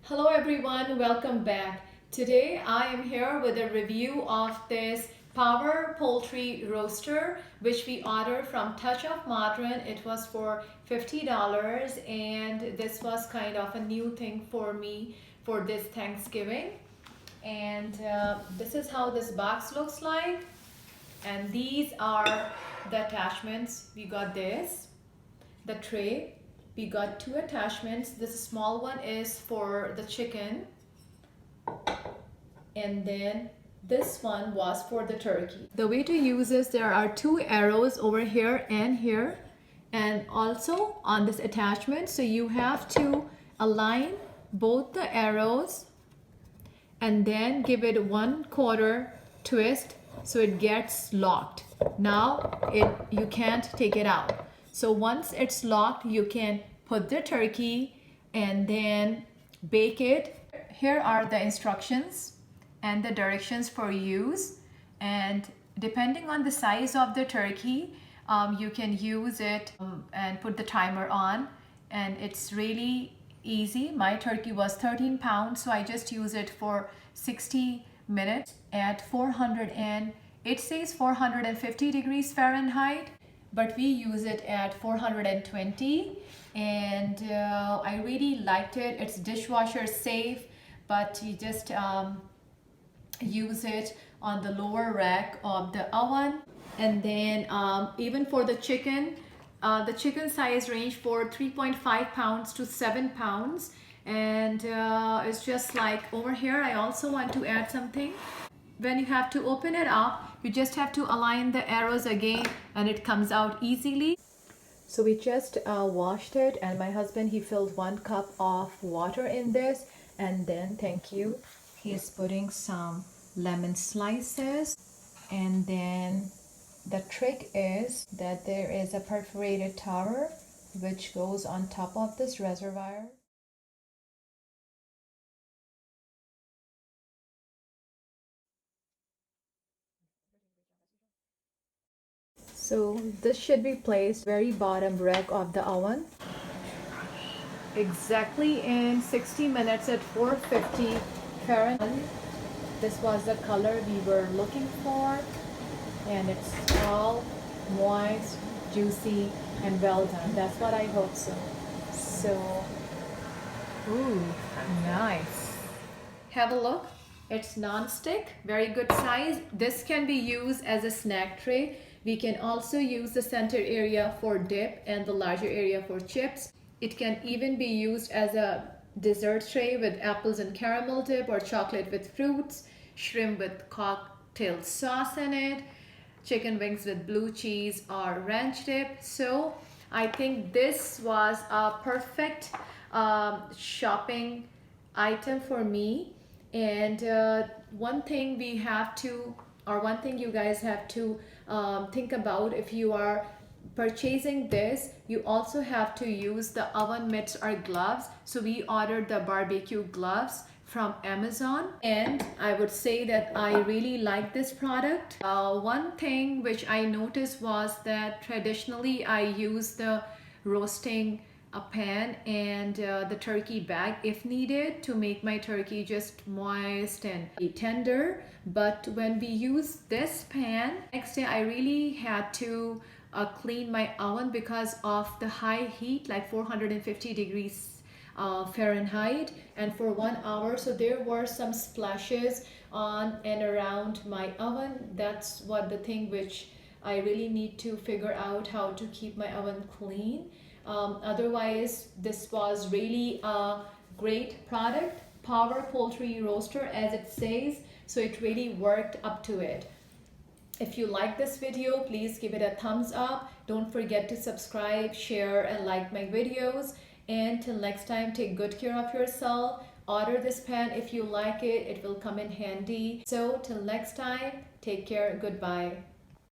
Hello everyone, welcome back. Today I am here with a review of this Power Poultry Roaster which we ordered from Touch of Modern. It was for $50 and this was kind of a new thing for me for this Thanksgiving. And this is how this box looks like. And these are the attachments. We got this, the tray. We got two attachments. This small one is for the chicken, and then this one was for the turkey. The way to use this, there are two arrows over here and also on this attachment. So you have to align both the arrows and then give it 1/4 twist so it gets locked. Now you can't take it out. So once it's locked, you can put the turkey and then bake it. Here are the instructions and the directions for use. And depending on the size of the turkey, you can use it and put the timer on. And it's really easy. My turkey was 13 pounds, so I just use it for 60 minutes at 400 and it says 450 degrees Fahrenheit. But we use it at 420 and I really liked it. It's dishwasher safe, but you just use it on the lower rack of the oven. And then even for the chicken size range for 3.5 pounds to 7 pounds. And it's just like over here, I also want to add something. When you have to open it up, you just have to align the arrows again and it comes out easily. So we just washed it, and my husband, he filled 1 cup of water in this, and then thank you, he is putting some lemon slices. And then the trick is that there is a perforated tower which goes on top of this reservoir. So this should be placed very bottom rack of the oven. Exactly in 60 minutes at 450 Fahrenheit. This was the color we were looking for, and it's all moist, juicy, and well done. That's what I hope so. So, ooh, nice. Have a look. It's non-stick, very good size. This can be used as a snack tray. We can also use the center area for dip and the larger area for chips. It can even be used as a dessert tray with apples and caramel dip, or chocolate with fruits, shrimp with cocktail sauce in it, chicken wings with blue cheese or ranch dip. So I think this was a perfect shopping item for me. And one thing you guys have to think about, if you are purchasing this, you also have to use the oven mitts or gloves. So we ordered the barbecue gloves from Amazon, and I would say that I really like this product. One thing which I noticed was that traditionally I use the roasting a pan and the turkey bag if needed to make my turkey just moist and tender. But when we use this pan, next day I really had to clean my oven because of the high heat, like 450 degrees Fahrenheit, and for 1 hour. So there were some splashes on and around my oven. That's what the thing which I really need to figure out, how to keep my oven clean. Otherwise, this was really a great product, Power Poultry Roaster as it says. So it really worked up to it. If you like this video, please give it a thumbs up. Don't forget to subscribe, share, and like my videos. And till next time, take good care of yourself. Order this pan if you like it. It will come in handy. So till next time, take care. Goodbye.